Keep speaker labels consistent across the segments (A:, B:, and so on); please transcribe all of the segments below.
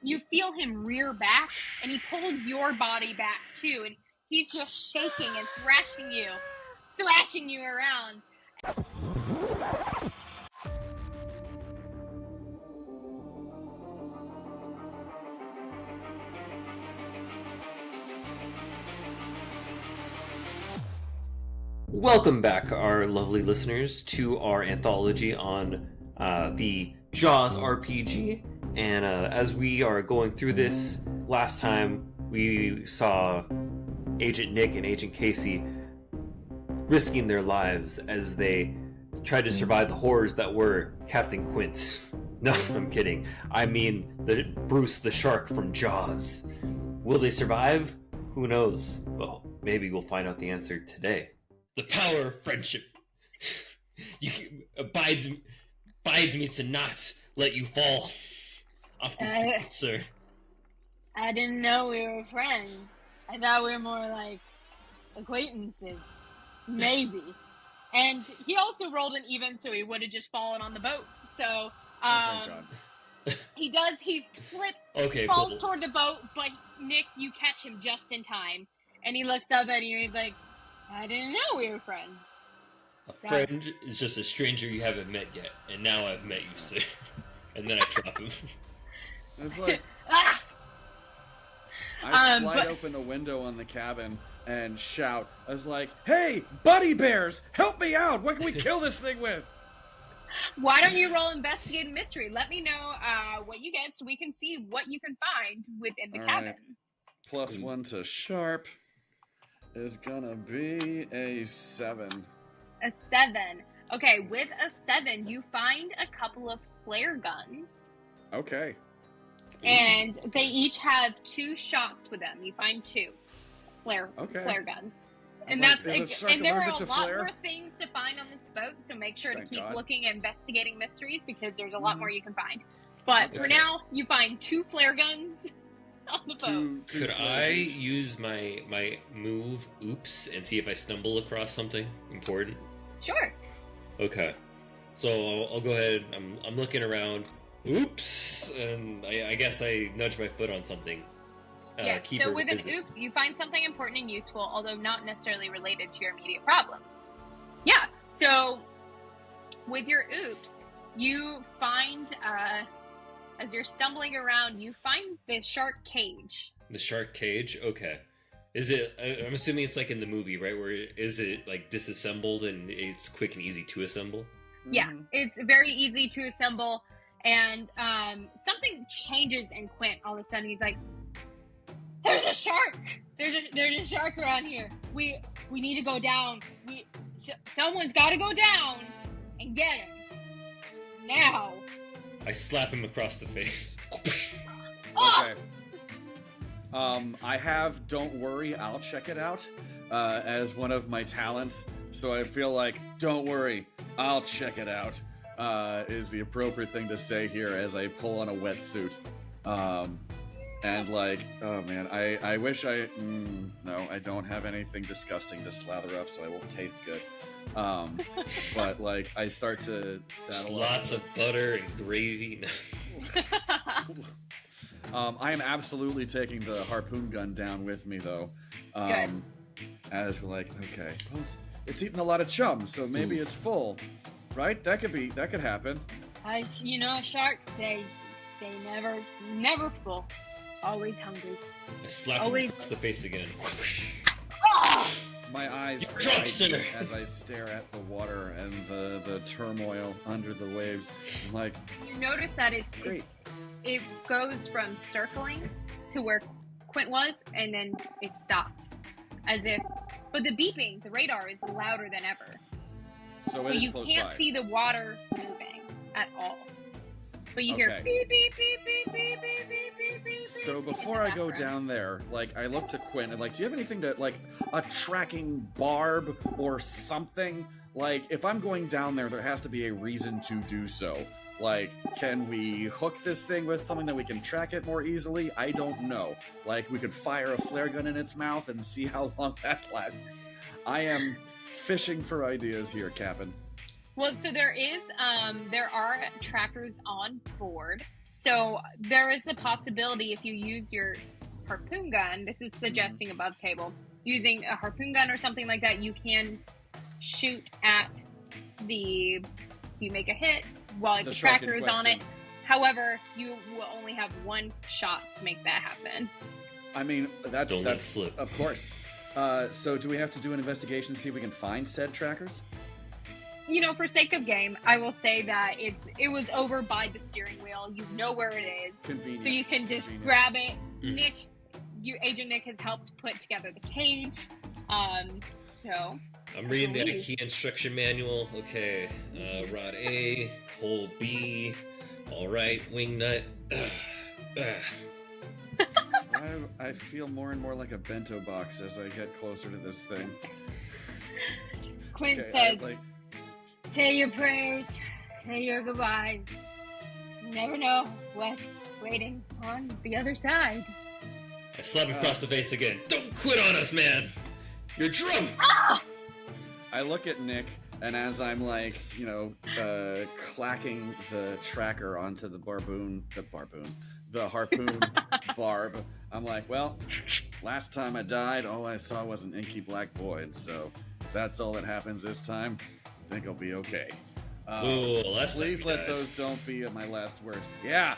A: you feel him rear back, and he pulls your body back too, and he's just shaking and thrashing you around.
B: Welcome back, our lovely listeners, to our anthology on the Jaws RPG. And as we are going through this, last time we saw Agent Nick and Agent Casey risking their lives as they tried to survive the horrors that were Captain Quint. No, I'm kidding. I mean Bruce the shark from Jaws. Will they survive? Who knows? Well, maybe we'll find out the answer today.
C: The power of friendship abides me to not let you fall off this boat, sir.
A: I didn't know we were friends. I thought we were more like acquaintances. Maybe. And he also rolled an even, so he would have just fallen on the boat. So,
D: thank God.
A: he flips, falls toward the boat, but Nick, you catch him just in time. And he looks up at you and he's like, I didn't know we were friends.
C: A friend is just a stranger you haven't met yet, and now I've met you, sir. And then I drop him.
D: It's like... I slide open a window on the cabin and shout. I was like, hey, buddy bears, help me out! What can we kill this thing with?
A: Why don't you roll Investigate Mystery? Let me know what you get so we can see what you can find within the cabin.
D: Right. +1 to sharp is gonna be a 7.
A: A 7. Okay, with a 7, you find a couple of flare guns.
D: Okay.
A: And they each have 2 shots with them. You find 2 flare guns. And there are a lot more things to find on this boat, so make sure to keep looking and investigating mysteries because there's a lot more you can find. But for now, you find 2 flare guns on the boat.
C: Could I use my move, oops, and see if I stumble across something important?
A: Sure.
C: Okay. So I'll go ahead. I'm looking around. Oops! And I guess I nudge my foot on something.
A: Yeah, so with an oops, you find something important and useful, although not necessarily related to your immediate problems. Yeah, so with your oops, you find, as you're stumbling around, you find the shark cage.
C: The shark cage? Okay. Is it, I'm assuming it's like in the movie, right? Where is it like disassembled and it's quick and easy to assemble?
A: Yeah, it's very easy to assemble. And something changes in Quint. All of a sudden, he's like, "There's a shark! There's a shark around here. We need to go down. Someone's got to go down and get him now."
C: I slap him across the face.
D: Okay. I have "Don't worry, I'll check it out" as one of my talents, so I feel like "Don't worry, I'll check it out" is the appropriate thing to say here as I pull on a wetsuit. And like, oh man, I wish no, I don't have anything disgusting to slather up so I won't taste good. But like, I start to saddle up.
C: Lots of butter and gravy.
D: I am absolutely taking the harpoon gun down with me though. As we're like, okay, well, it's eating a lot of chum, so maybe it's full. Right? That could happen.
A: Sharks, they never full. Always hungry.
C: I slap him across the face again.
D: My eyes widen as I stare at the water and the turmoil under the waves. I'm like,
A: you notice that it goes from circling to where Quint was, and then it stops. But the beeping, the radar is louder than ever.
D: So it is
A: you
D: close
A: can't
D: by.
A: see the water moving at all. But you hear beep, beep, beep, beep, beep, beep, beep, beep, beep.
D: So before I go down there, like, I look to Quinn and like, do you have anything to, like, a tracking barb or something? Like, if I'm going down there has to be a reason to do so. Like, can we hook this thing with something that we can track it more easily? I don't know. Like, we could fire a flare gun in its mouth and see how long that lasts. I am fishing for ideas here, Captain.
A: Well, so there are trackers on board. So there is a possibility if you use your harpoon gun, this is suggesting above table, using a harpoon gun or something like that, you can shoot at you make a hit while the tracker is on it. However, you will only have one shot to make that happen.
D: I mean, that's
C: slip.
D: Of course. So do we have to do an investigation to see if we can find said trackers?
A: You know, for sake of game, I will say that it was over by the steering wheel. You know where it is.
D: Convenient.
A: So you can just grab it. Agent Nick has helped put together the cage. So
C: I'm reading the IKEA instruction manual. Okay, rod A, hole B. All right, wing nut.
D: I feel more and more like a bento box as I get closer to this thing.
A: Quint says, say your prayers, say your goodbyes. You never know what's waiting on the other side.
C: I slap him across the face again. Don't quit on us, man! You're drunk!
A: Ah!
D: I look at Nick, and as I'm clacking the tracker onto the harpoon barb, I'm like, well, last time I died, all I saw was an inky black void, so if that's all that happens this time, I think I'll be okay. Please let those don't be my last words. Yeah!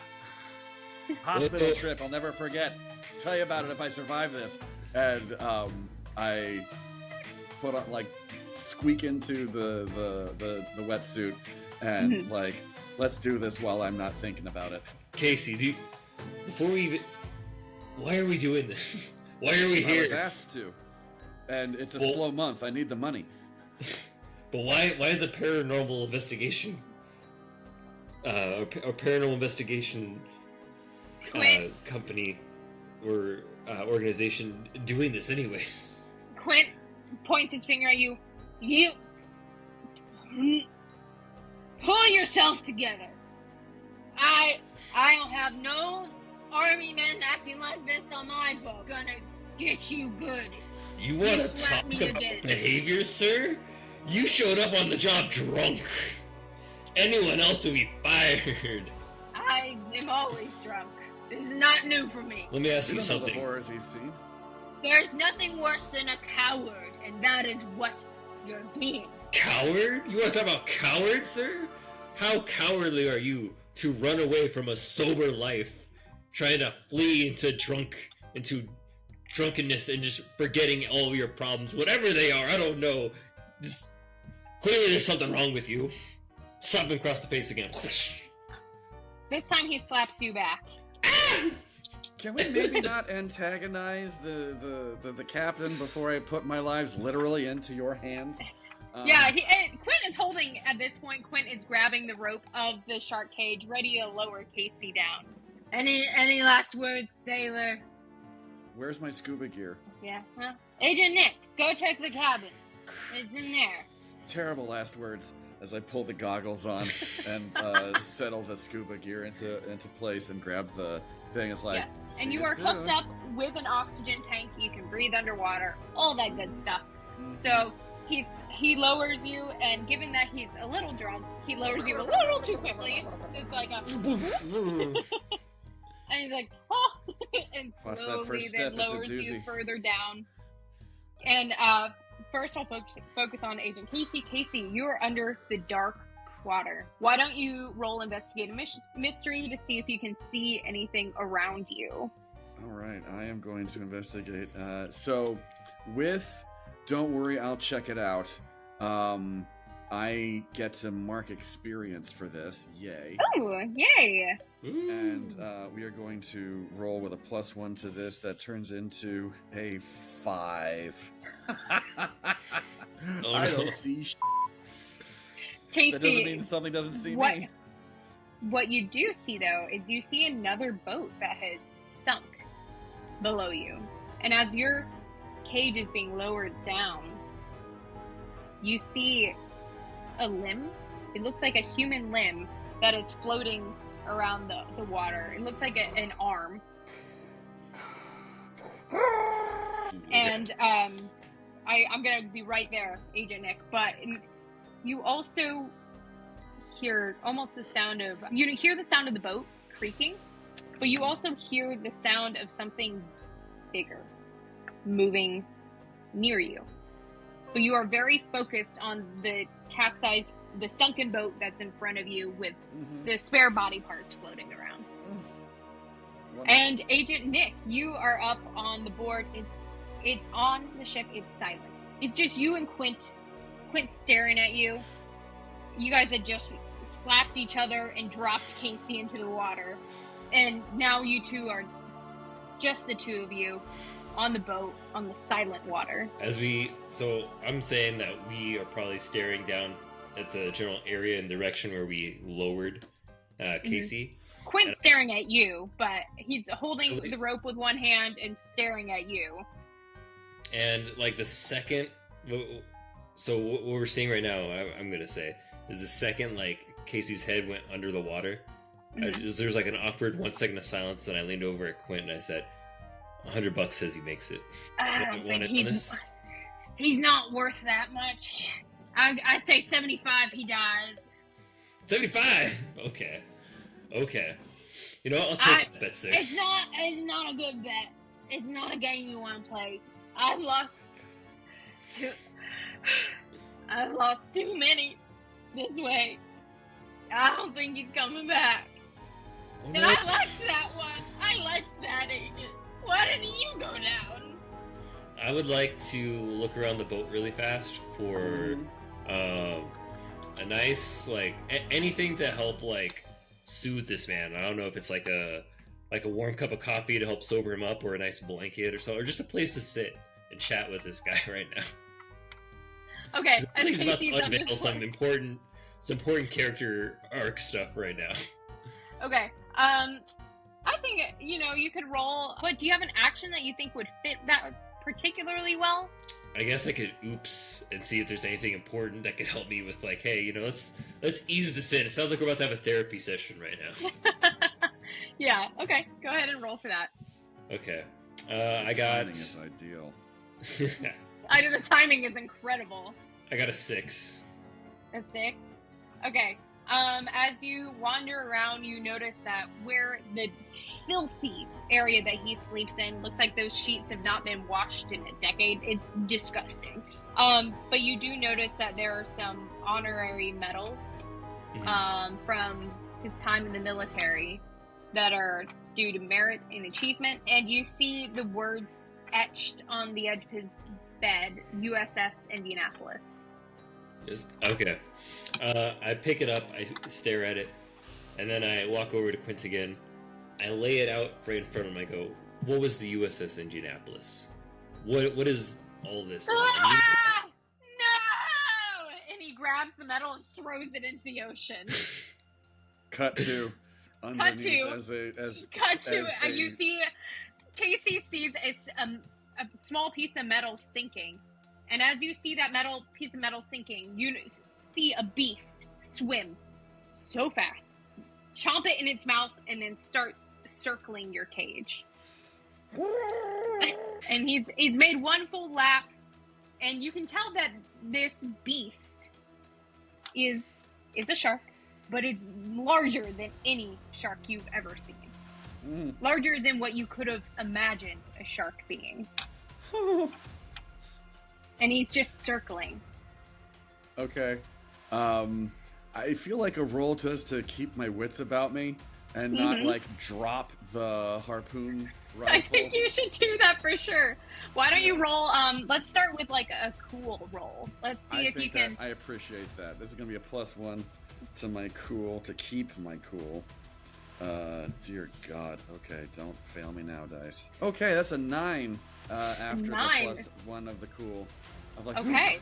D: Hospital trip, I'll never forget. Tell you about it if I survive this. And I put on, squeak into the wetsuit and, let's do this while I'm not thinking about it.
C: Casey, why are we doing this? Why are we here?
D: I was asked to. And it's a slow month. I need the money.
C: But why is a paranormal investigation company or organization doing this anyways?
A: Quint points his finger at you. You pull yourself together. I don't have no army men acting like this on my boat. Gonna get you good.
C: You want to talk about behavior, sir? You showed up on the job drunk. Anyone else would be fired.
A: I am always drunk. This is not new for me.
C: Let me ask you something.
D: The horrors he's seen.
A: There's nothing worse than a coward, and that is what you're being.
C: Coward? You want to talk about cowards, sir? How cowardly are you to run away from a sober life, trying to flee into drunkenness and just forgetting all your problems, whatever they are? I don't know. Just clearly there's something wrong with you. Slap him across the face again.
A: This time he slaps you back.
D: Can we maybe not antagonize the captain before I put my lives literally into your hands?
A: Yeah, Quint is holding, at this point, Quint is grabbing the rope of the shark cage, ready to lower Casey down. Any last words, sailor?
D: Where's my scuba gear?
A: Yeah, well, Agent Nick, go check the cabin. It's in there.
D: Terrible last words as I pull the goggles on and settle the scuba gear into place and grab the thing. It's like,
A: yeah. And you are hooked up with an oxygen tank. You can breathe underwater, all that good stuff. Mm-hmm. So he lowers you, and given that he's a little drunk, he lowers you a little too quickly. It's like a... and he's like, oh! And slowly then lowers you further down. And first I'll focus on Agent Casey. Casey, you are under the dark water. Why don't you roll Investigate a Mystery to see if you can see anything around you?
D: All right, I am going to investigate. So with Don't Worry, I'll Check It Out, I get to mark experience for this. Yay.
A: Oh, yay.
D: And we are going to roll with a +1 to this. That turns into a 5. I don't see
A: Casey,
D: that doesn't mean something doesn't see me.
A: What you do see, though, is you see another boat that has sunk below you. And as your cage is being lowered down, you see a limb. It looks like a human limb that is floating around the water. It looks like an arm. And I'm gonna be right there, Agent Nick, but you also hear almost the sound of the boat creaking, but you also hear the sound of something bigger moving near you. But you are very focused on the sunken boat that's in front of you with the spare body parts floating around. And Agent Nick, you are up on the board. It's on the ship. It's silent. It's just you and Quint. Quint staring at you. You guys had just slapped each other and dropped Casey into the water. And now you two are just the two of you on the boat on the silent water.
C: So I'm saying that we are probably staring down at the general area and direction where we lowered Casey.
A: Quint's staring at you, but he's holding the rope with one hand and staring at you. And like the second,
C: so what we're seeing right now, I'm gonna say, is the second like Casey's head went under the water. There's like an awkward 1 second of silence, and I leaned over at Quint and I said, $100 says he makes it.
A: He's not worth that much. I'd say 75 he dies.
C: 75? Okay. You know what? I'll take that bet, sir.
A: It's not a good bet. It's not a game you want to play. I've lost too many this way. I don't think he's coming back. And I liked that one. I liked that, Agent. Why didn't you go down?
C: I would like to look around the boat really fast for a nice, like, anything to help, like, soothe this man. I don't know if it's like a warm cup of coffee to help sober him up, or a nice blanket or something, or just a place to sit and chat with this guy right now.
A: Okay.
C: I think he's about to unveil some important character arc stuff right now.
A: Okay. I think, you could roll. But do you have an action that you think would fit that particularly well?
C: I guess I could oops and see if there's anything important that could help me with, like, hey, let's ease this in. It sounds like we're about to have a therapy session right now.
A: Yeah, okay. Go ahead and roll for that.
C: Okay. I got...
D: Timing is ideal.
A: I know the timing is incredible.
C: I got a 6.
A: A 6? Okay. As you wander around, you notice that where the filthy area that he sleeps in looks like those sheets have not been washed in a decade. It's disgusting. But you do notice that there are some honorary medals from his time in the military that are due to merit and achievement, and you see the words etched on the edge of his bed, USS Indianapolis.
C: Yes. Okay. I pick it up, I stare at it, and then I walk over to Quint again. I lay it out right in front of him. I go, what was the USS Indianapolis? What is all this?
A: No! And he grabs the medal and throws it into the ocetion.
D: Cut to.
A: And you see Casey sees a small piece of metal sinking, and as you see that piece of metal sinking, you see a beast swim so fast, chomp it in its mouth, and then start circling your cage. And he's made one full lap, and you can tell that this beast is a shark. But it's larger than any shark you've ever seen. Larger than what you could have imagined a shark being. And he's just circling.
D: Okay. I feel like a roll just to keep my wits about me and not, like, drop the harpoon rifle.
A: I think you should do that for sure. Why don't you roll, let's start with, like, a cool roll. Let's see if you can...
D: I appreciate that. This is going to be a +1. To my cool, to keep my cool. Dear God. Okay, don't fail me now, dice. Okay, that's a 9 after 9. The +1 of the cool. I'm like,
A: okay.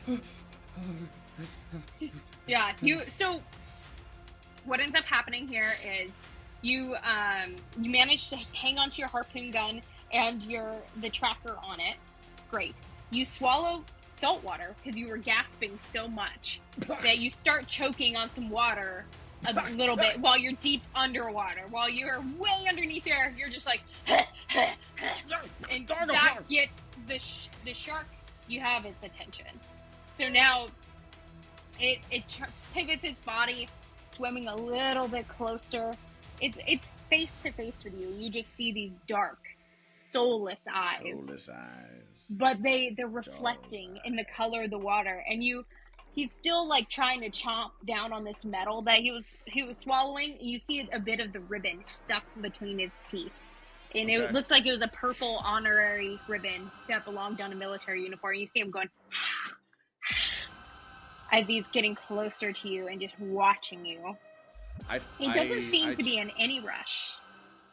A: Yeah, so what ends up happening here is you manage to hang onto your harpoon gun and the tracker on it. Great. You swallow salt water because you were gasping so much that you start choking on some water a little bit while you're deep underwater. While you're way underneath there, you're just like, and that gets the shark. You have its attention. So now it pivots its body, swimming a little bit closer. It's face to face with you. You just see these dark, soulless eyes. But they're reflecting in the color of the water, and he's still like trying to chomp down on this metal that he was swallowing. You see a bit of the ribbon stuck between his teeth. And it looked like it was a purple honorary ribbon that belonged on a military uniform. You see him going as he's getting closer to you and just watching you. He doesn't seem to be in any rush.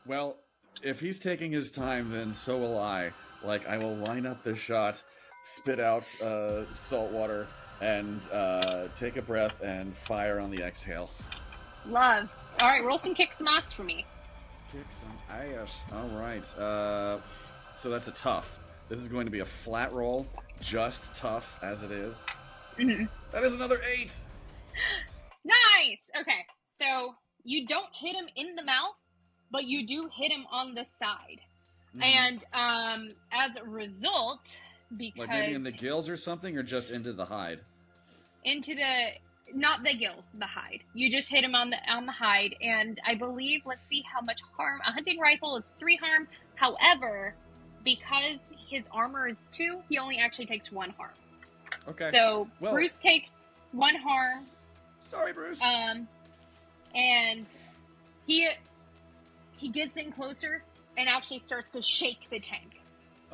D: Well, if he's taking his time, then so will I. Like, I will line up the shot, spit out salt water, and take a breath and fire on the exhale.
A: Love. All right, roll some kick some ass for me.
D: Kick some ass. All right. So that's a tough. This is going to be a flat roll, just tough as it is.
A: Mm-hmm.
D: That is another 8.
A: Nice. Okay, so you don't hit him in the mouth, but you do hit him on the side. Mm-hmm. And as a result, because
D: like maybe in the gills or something, or just into the hide.
A: Not the gills, the hide. You just hit him on the hide, and I believe, let's see how much harm. A hunting rifle is 3 harm. However, because his armor is 2, he only actually takes 1 harm.
D: Okay.
A: So Bruce takes 1 harm.
D: Sorry, Bruce.
A: And he gets in closer and actually starts to shake the tank.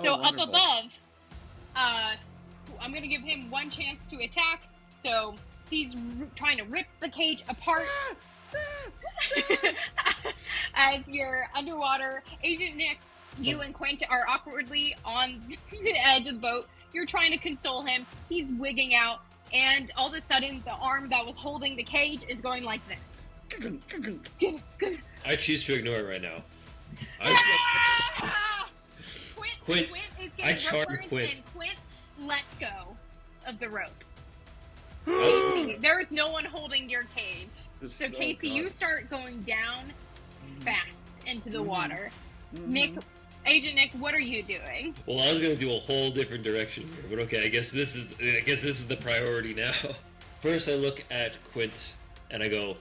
A: So
D: wonderful.
A: Up above, I'm going to give him 1 chance to attack. So he's trying to rip the cage apart. As you're underwater, Agent Nick, you and Quint are awkwardly on the edge of the boat. You're trying to console him. He's wigging out. And all of a sudden, the arm that was holding the cage is going like this.
C: I choose to ignore it right now.
A: Quint is getting roped, and Quint lets go of the rope. Casey, there is no one holding your cage. So Casey, you start going down fast into the water. Mm-hmm. Agent Nick, what are you doing?
C: Well, I was gonna do a whole different direction here, but okay, I guess this is the priority now. First, I look at Quint and I go,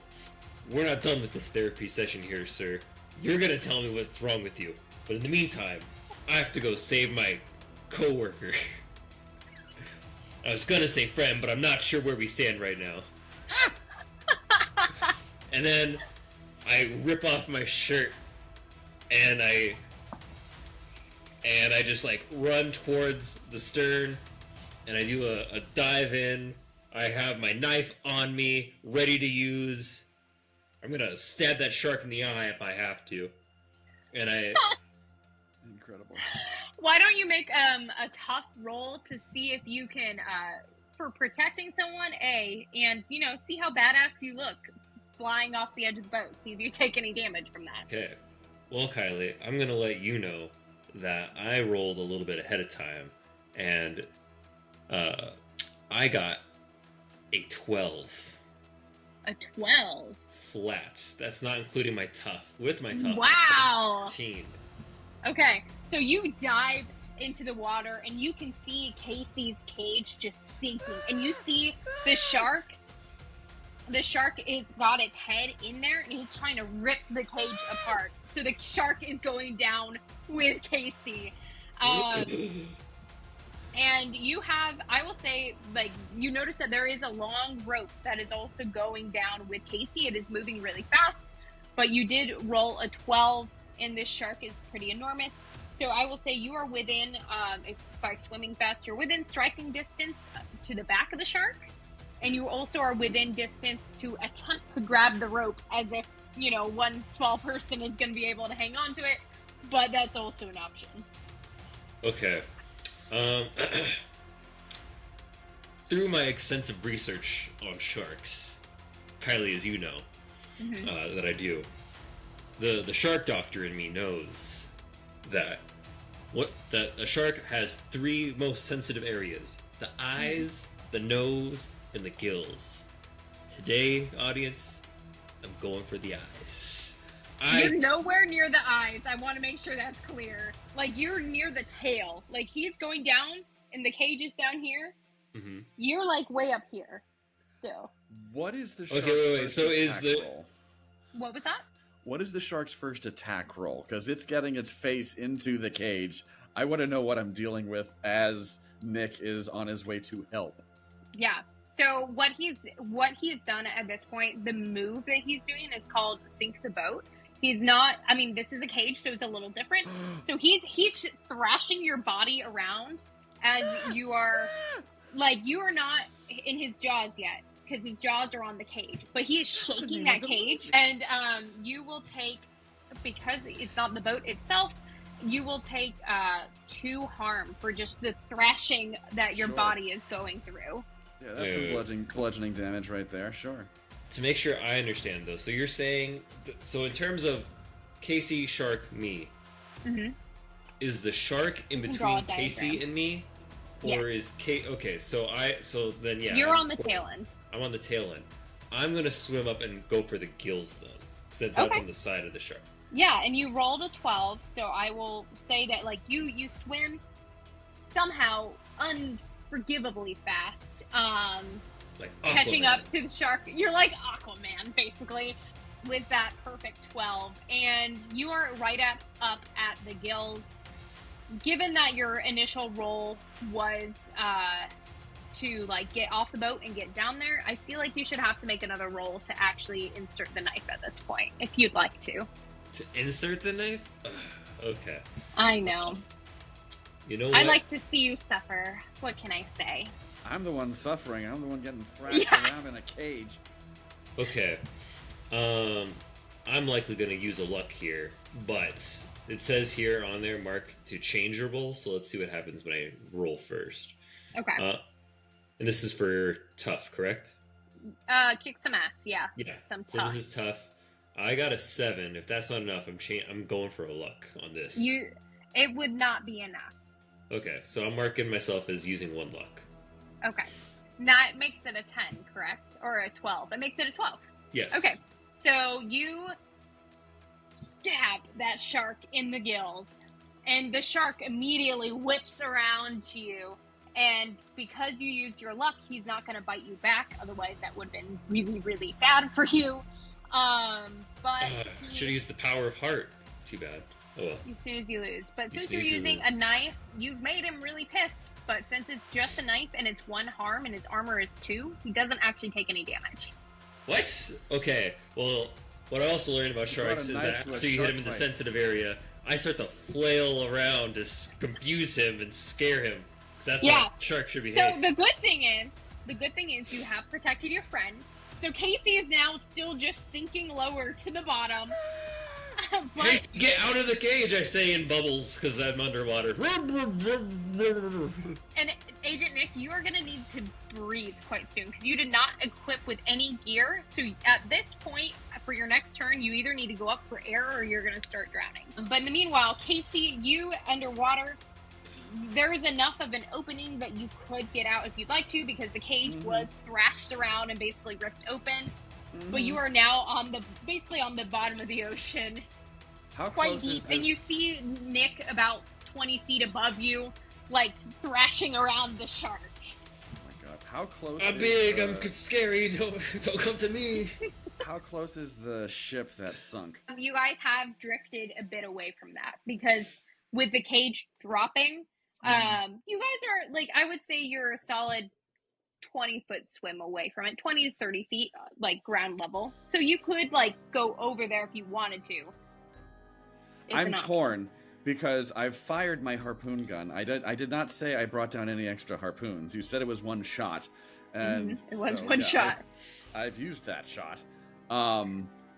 C: "We're not done with this therapy session here, sir. You're gonna tell me what's wrong with you. But in the meantime, I have to go save my coworker." I was gonna say friend, but I'm not sure where we stand right now. And then I rip off my shirt and I just like run towards the stern and I do a dive in. I have my knife on me, ready to use. I'm gonna stab that shark in the eye if I have to. And
D: Incredible.
A: Why don't you make a tough roll to see if you can, for protecting someone, and, see how badass you look flying off the edge of the boat. See if you take any damage from that.
C: Okay. Well, Kylie, I'm gonna let you know that I rolled a little bit ahead of time, and I got a 12.
A: A 12?
C: Flat. That's not including my tough. With my tough.
A: Wow.
C: 13.
A: Okay, so you dive into the water, and you can see Casey's cage just sinking, and you see the shark. The shark is got its head in there, and he's trying to rip the cage apart. So the shark is going down with Casey. And you have, I will say, you notice that there is a long rope that is also going down with Casey. It is moving really fast, but you did roll a 12, and this shark is pretty enormous. So I will say you are within, by swimming fast, you're within striking distance to the back of the shark. And you also are within distance to attempt to grab the rope as if, one small person is going to be able to hang on to it. But that's also an option.
C: Okay. Through my extensive research on sharks, Kylie, as you know, that I do, the shark doctor in me knows that a shark has 3 most sensitive areas: the eyes, the nose, and the gills. Today, audience, I'm going for the eyes.
A: You're nowhere near the eyes. I want to make sure that's clear. You're near the tail. He's going down, and the cage is down here. Mm-hmm. You're, way up here, still.
D: What is the shark?
C: Okay, wait. So is the...
A: What was that?
D: what is the shark's first attack roll? Because it's getting its face into the cage. I want to know what I'm dealing with as Nick is on his way to help.
A: Yeah. So what he's done at this point, the move that he's doing is called sink the boat. He's not, I mean, this is a cage, so it's a little different. So he's thrashing your body around as you are, like, you are not in his jaws yet, because his jaws are on the cage. But he is shaking that cage, and you will take, because it's not the boat itself, you will take 2 harm for just the thrashing that your body is going through.
D: Yeah, that's some bludgeoning damage right there, sure.
C: To make sure I understand, though, so you're saying, so in terms of Casey, Shark, me, is the shark in between Casey and me? Or is okay, so then, yeah.
A: You're on the tail end.
C: I'm on the tail end. I'm going to swim up and go for the gills, then, since that's on the side of the shark.
A: Yeah, and you rolled a 12, so I will say that, like, you swim somehow unforgivably fast.
C: Like
A: catching up to the shark. You're like Aquaman, basically, with that perfect 12. And you are right up at the gills. Given that your initial roll was to, like, get off the boat and get down there, I feel like you should have to make another roll to actually insert the knife at this point, if you'd like to.
C: To insert the knife? Okay.
A: I know.
C: You know what?
A: I like to see you suffer. What can I say?
D: I'm the one suffering. I'm the one getting thrashed around in a cage.
C: Okay. I'm likely going to use a luck here, but it says here on there, mark to change your roll, so let's see what happens when I roll first.
A: Okay.
C: And this is for tough, correct?
A: Kick some ass, yeah.
C: Yeah.
A: Some
C: so
A: tough.
C: This is tough. I got a 7. If that's not enough, I'm going for a luck on this.
A: It would not be enough.
C: Okay, so I'm marking myself as using 1 luck.
A: Okay. That makes it a 10, correct? Or a 12. It makes it a 12.
C: Yes.
A: Okay. So you stab that shark in the gills, and the shark immediately whips around to you. And because you used your luck, he's not going to bite you back. Otherwise, that would have been really, really bad for you. But
C: should have used the power of heart. Too bad. Oh well.
A: You snooze, you lose. But since you're using a knife, you've made him really pissed. But since it's just a knife and it's 1 harm and his armor is 2, he doesn't actually take any damage.
C: What? Okay. Well, what I also learned about sharks is that after you hit him in the sensitive area, I start to flail around to confuse him and scare him. Because that's how a shark should behave.
A: So the good thing is you have protected your friend. So Casey is now still just sinking lower to the bottom.
C: Casey, get out of the cage, I say in bubbles, because I'm underwater.
A: And Agent Nick, you are going to need to breathe quite soon, because you did not equip with any gear. So at this point, for your next turn, you either need to go up for air or you're going to start drowning. But in the meanwhile, Casey, you underwater, there is enough of an opening that you could get out if you'd like to, because the cage was thrashed around and basically ripped open. But you are now basically on the bottom of the ocean.
D: How
A: quite deep, and you see Nick about 20 feet above you, like, thrashing around the shark.
D: Oh my god, how close
C: I'm big, I'm scary, don't come to me.
D: How close is the ship that sunk?
A: You guys have drifted a bit away from that, because with the cage dropping, you guys are, like, I would say you're a solid 20-foot swim away from it, 20 to 30 feet, like, ground level. So you could, like, go over there if you wanted to.
D: I'm torn because I've fired my harpoon gun. I did not say I brought down any extra harpoons. You said it was 1 shot, and
A: it was 1 shot.
D: I've used that shot.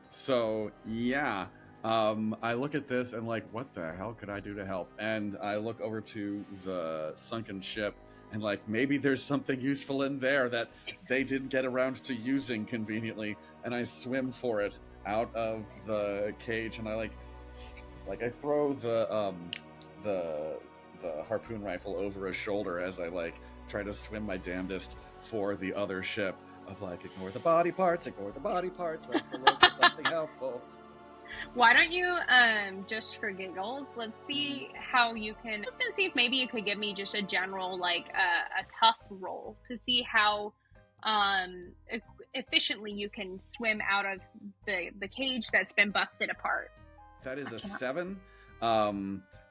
D: So yeah. I look at this and like, what the hell could I do to help? And I look over to the sunken ship and like, maybe there's something useful in there that they didn't get around to using conveniently. And I swim for it out of the cage, and I I throw the harpoon rifle over his shoulder as I like try to swim my damnedest for the other ship of like, ignore the body parts, let's go look for something helpful.
A: Why don't you, just for giggles, let's see how you can, I'm just gonna see if maybe you could give me just a general, like, a tough roll to see how, efficiently you can swim out of the cage that's been busted apart.
D: That is a 7.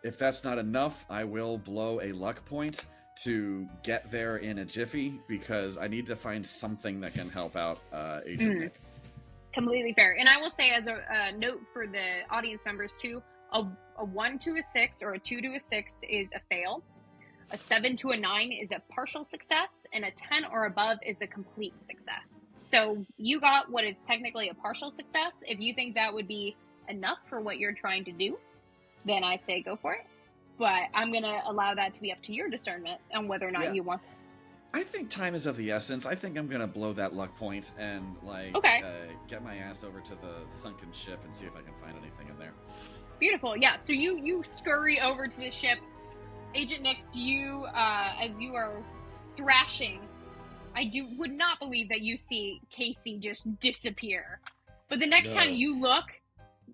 D: If that's not enough, I will blow a luck point to get there in a jiffy, because I need to find something that can help out Agent Nick.
A: Completely fair. And I will say, as a note for the audience members too, a 1 to a 6 or a 2 to a 6 is a fail. A 7 to a 9 is a partial success, and a 10 or above is a complete success. So you got what is technically a partial success. If you think that would be enough for what you're trying to do, then I'd say go for it. But I'm going to allow that to be up to your discernment on whether or not you want to.
D: I think time is of the essence. I think I'm going to blow that luck point and, get my ass over to the sunken ship and see if I can find anything in there.
A: Beautiful. Yeah, so you scurry over to the ship. Agent Nick, do you, as you are thrashing, would not believe that you see Casey just disappear. But the next time you look,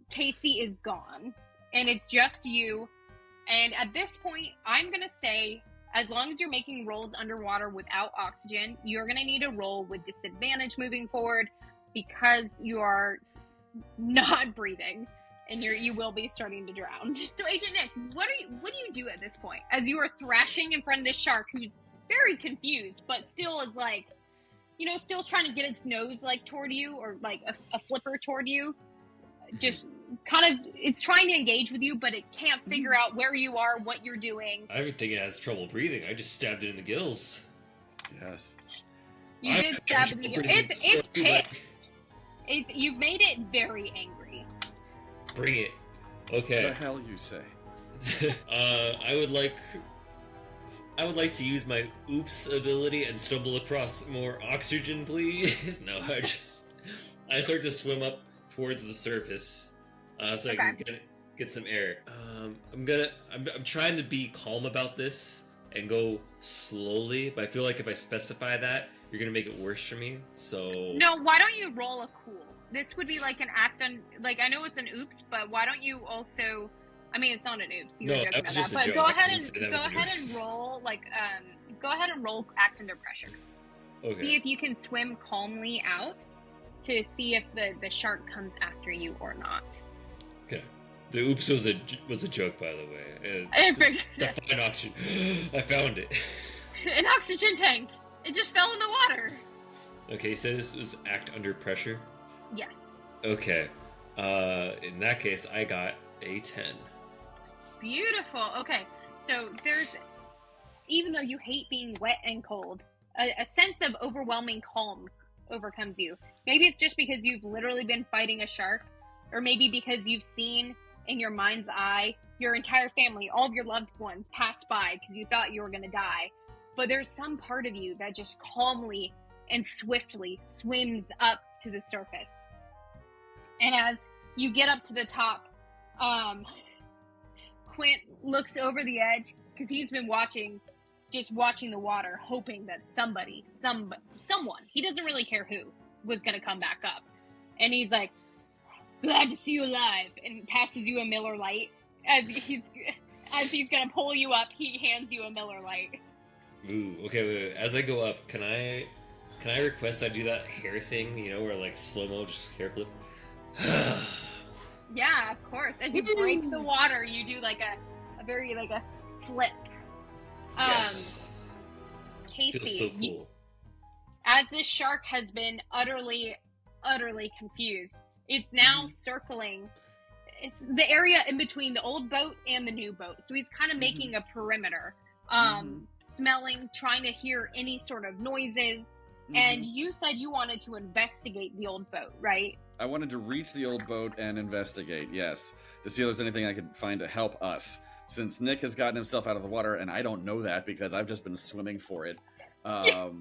A: Casey is gone. And it's just you. And at this point, I'm going to say, as long as you're making rolls underwater without oxygen, you're going to need a roll with disadvantage moving forward, because you are not breathing. And you will be starting to drown. So, Agent Nick, what do you do at this point? As you are thrashing in front of this shark, who's very confused, but still is still trying to get its nose toward you, or a flipper toward you. Just kind of, it's trying to engage with you, but it can't figure out where you are, what you're doing.
C: I don't think it has trouble breathing. I just stabbed it in the gills.
D: Yes.
A: You did stab it in the gills. It's pissed. You've made it very angry.
C: Bring it. Okay.
D: What the hell you say?
C: I would like to use my oops ability and stumble across more oxygen, please. No, I start to swim up towards the surface, so I can get some air. I'm trying to be calm about this and go slowly, but I feel like if I specify that, you're gonna make it worse for me. So
A: no, why don't you roll a cool? This would be like an act on, I know it's an oops, but why don't you also, it's not an oops. You were joking about that, but go ahead and roll, go ahead and roll act under pressure.
C: Okay.
A: See if you can swim calmly out to see if the shark comes after you or not.
C: Okay. The oops was a joke, by the way. Fine oxygen. I found it.
A: An oxygen tank. It just fell in the water.
C: Okay, so this was act under pressure?
A: Yes.
C: Okay. In that case, I got a 10.
A: Beautiful. Okay, so there's, even though you hate being wet and cold, a sense of overwhelming calm overcomes you. Maybe it's just because you've literally been fighting a shark, or maybe because you've seen in your mind's eye your entire family, all of your loved ones pass by because you thought you were going to die. But there's some part of you that just calmly and swiftly swims up to the surface. And as you get up to the top, Quint looks over the edge because he's been watching the water, hoping that someone, he doesn't really care who, was going to come back up. And he's like, glad to see you alive, and passes you a Miller Lite. As he's going to pull you up, he hands you a Miller Lite.
C: Ooh, okay, wait. As I go up, can I request I do that hair thing, where slow-mo, just hair flip?
A: Yeah, of course. As you break the water, you do a very a flip.
C: Yes.
A: Casey,
C: feels so cool.
A: As this shark has been utterly confused, it's now circling. It's the area in between the old boat and the new boat. So he's kind of making a perimeter, smelling, trying to hear any sort of noises. And you said you wanted to investigate the old boat, right?
D: I wanted to reach the old boat and investigate, yes, to see if there's anything I could find to help us. Since Nick has gotten himself out of the water, and I don't know that because I've just been swimming for it. I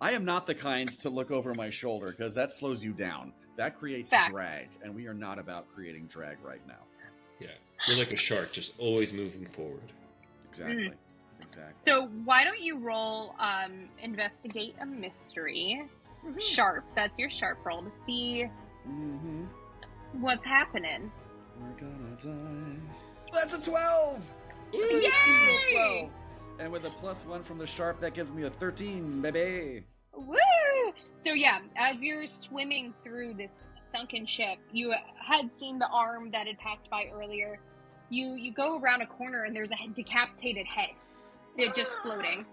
D: am not the kind to look over my shoulder, because that slows you down. That creates drag, and we are not about creating drag right now.
C: Yeah, you're like a shark, just always moving forward.
D: Exactly.
A: So why don't you roll investigate a mystery? Sharp. That's your sharp roll to see what's happening.
D: We're gonna die. That's a 12!
A: Yay!
D: 12. And with a +1 from the sharp, that gives me a 13, baby.
A: Woo! So yeah, as you're swimming through this sunken ship, you had seen the arm that had passed by earlier. You go around a corner and there's a decapitated head. They're just floating.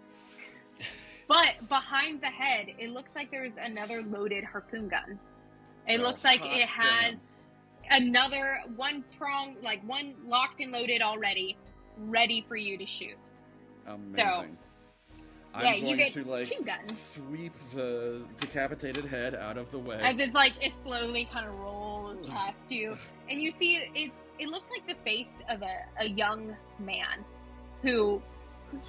A: But behind the head, it looks like there's another loaded harpoon gun. It looks like it has another one prong, like one locked and loaded already, ready for you to shoot.
D: Amazing.
A: So,
D: I'm going
A: you get
D: to, like,
A: 2 guns.
D: Sweep the decapitated head out of the way.
A: As it's like, it slowly kind of rolls past you. And you see, it looks like the face of a young man who,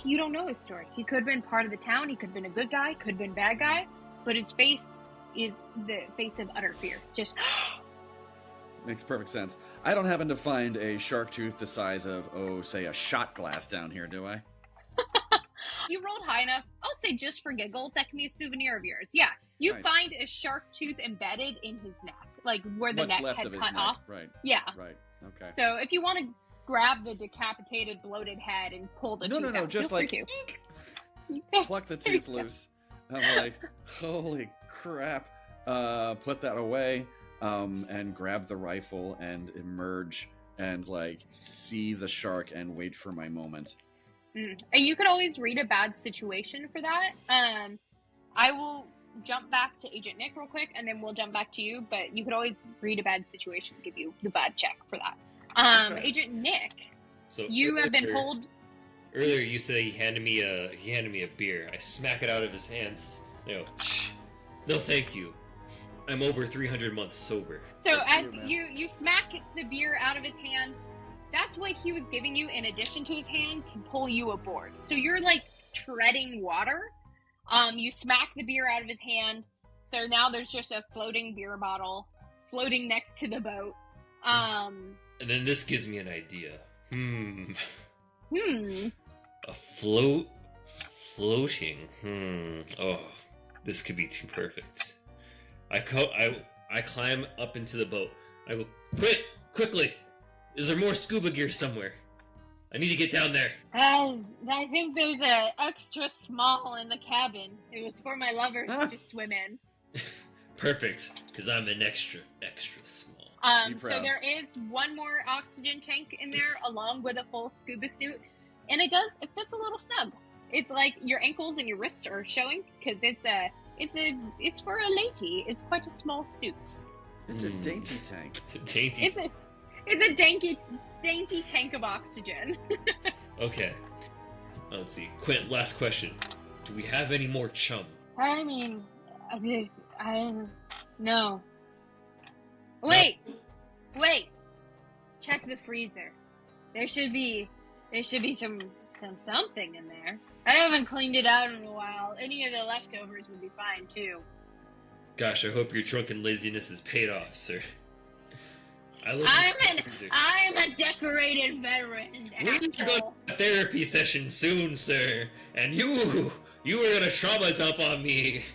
A: you don't know his story. He could have been part of the town, he could have been a good guy, could have been a bad guy, but his face is the face of utter fear. Just...
D: Makes perfect sense. I don't happen to find a shark tooth the size of, say, a shot glass down here, do I?
A: You rolled high enough. I'll say just for giggles, that can be a souvenir of yours. Yeah, you find a shark tooth embedded in his neck, like where the neck had cut off.
D: Right.
A: Yeah.
D: Right. Okay.
A: So if you want to grab the decapitated, bloated head and pull the tooth out,
D: just like pluck the tooth loose. I'm like, holy crap! Put that away, and grab the rifle and emerge and like see the shark and wait for my moment.
A: And you could always read a bad situation for that. I will jump back to Agent Nick real quick, and then we'll jump back to you. But you could always read a bad situation, give you the bad check for that. Okay. Agent Nick, so you have been told.
C: Earlier, you said he handed me a beer. I smack it out of his hands. No, thank you. I'm over 300 months sober.
A: So as you smack the beer out of his hand. That's what he was giving you in addition to his hand to pull you aboard. So you're like treading water. You smack the beer out of his hand. So now there's just a floating beer bottle floating next to the boat.
C: And then this gives me an idea. A floating. Oh, this could be too perfect. I climb up into the boat. I go, quickly. Is there more scuba gear somewhere? I need to get down there.
A: I think there's a extra small in the cabin. It was for my lovers to swim in.
C: Perfect, because I'm an extra small.
A: So there is one more oxygen tank in there, along with a full scuba suit, and it fits a little snug. It's like your ankles and your wrists are showing because it's for a lady. It's quite a small suit.
D: It's a dainty tank.
A: It's a dainty tank of oxygen.
C: Okay. Let's see. Quint, last question. Do we have any more chum?
A: I mean, no. Wait. Check the freezer. There should be some something in there. I haven't cleaned it out in a while. Any of the leftovers would be fine too.
C: Gosh, I hope your drunken laziness is paid off, sir.
A: I'm a decorated veteran.
C: We're going to a therapy session soon, sir. And you are gonna trauma dump on me,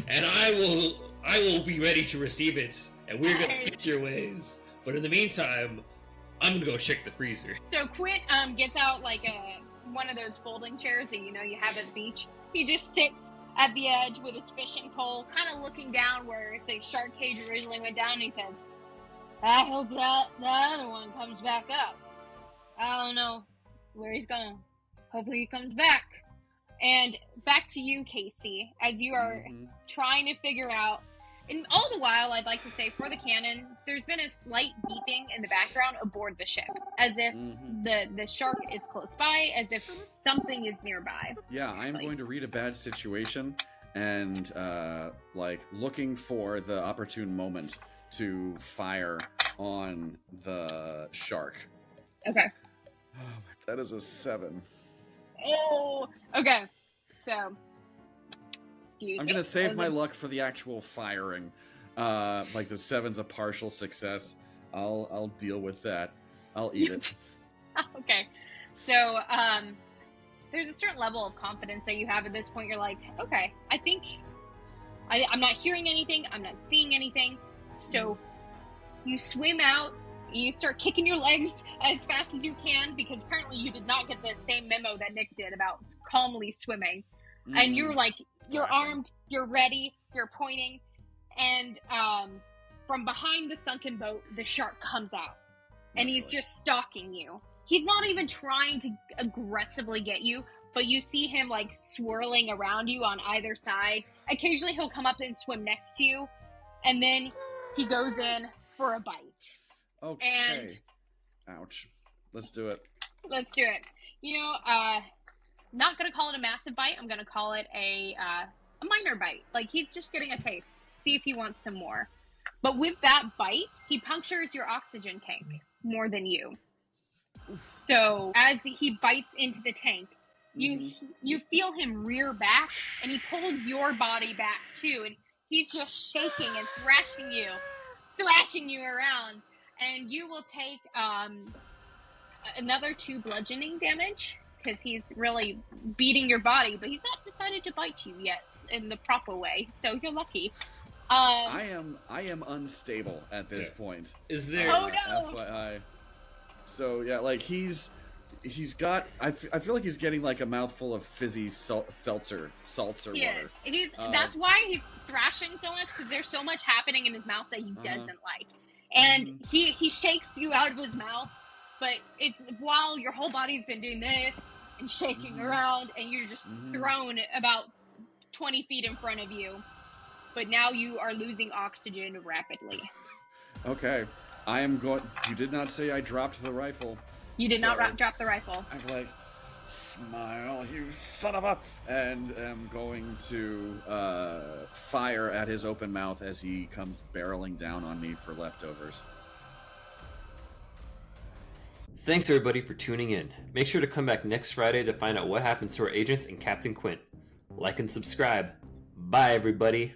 C: and I will be ready to receive it, and we're gonna fix your ways. But in the meantime, I'm gonna go check the freezer.
A: So Quint gets out like one of those folding chairs that you have at the beach. He just sits at the edge with his fishing pole, kind of looking down where the shark cage originally went down, and he says, I hope that the other one comes back up. I don't know where he's going. Hopefully he comes back. And back to you, Casey, as you are trying to figure out, and all the while, I'd like to say, for the canon, there's been a slight beeping in the background aboard the ship, as if the shark is close by, as if something is nearby.
D: Yeah, I'm going to read a bad situation and, looking for the opportune moment to fire on the shark.
A: Okay.
D: Oh, that is a 7.
A: Oh, okay. So, excuse me.
D: I'm gonna save my luck for the actual firing. The 7's a partial success. I'll deal with that. I'll eat it.
A: Okay. So, there's a certain level of confidence that you have at this point. You're like, okay, I think I'm not hearing anything. I'm not seeing anything. So you swim out, and you start kicking your legs as fast as you can, because apparently you did not get the same memo that Nick did about calmly swimming. And you're like, you're armed, you're ready, you're pointing, and from behind the sunken boat, the shark comes out, and he's just stalking you. He's not even trying to aggressively get you, but you see him like swirling around you on either side. Occasionally he'll come up and swim next to you, and then he goes in for a bite.
D: Okay.
A: And
D: ouch. Let's do it.
A: Let's do it. You know, not gonna call it a massive bite. I'm gonna call it a minor bite. Like, he's just getting a taste. See if he wants some more. But with that bite, he punctures your oxygen tank more than you. So as he bites into the tank, you feel him rear back, and he pulls your body back too, and he's just shaking and thrashing you around, and you will take another 2 bludgeoning damage because he's really beating your body, but he's not decided to bite you yet in the proper way, so you're lucky.
D: I am unstable at this point.
C: Is there?
A: Oh no!
D: FYI. So yeah, like he's got. I feel like he's getting like a mouthful of fizzy salts or water.
A: That's why he's thrashing so much, because there's so much happening in his mouth that he doesn't like, and he shakes you out of his mouth. But it's while your whole body's been doing this and shaking around, and you're just thrown about 20 feet in front of you. But now you are losing oxygen rapidly.
D: Okay. I am going... You did not say I dropped the rifle.
A: You did not drop the rifle.
D: I'm like, smile, you son of a... And am going to fire at his open mouth as he comes barreling down on me for leftovers.
B: Thanks everybody for tuning in. Make sure to come back next Friday to find out what happens to our agents and Captain Quint. Like and subscribe. Bye everybody.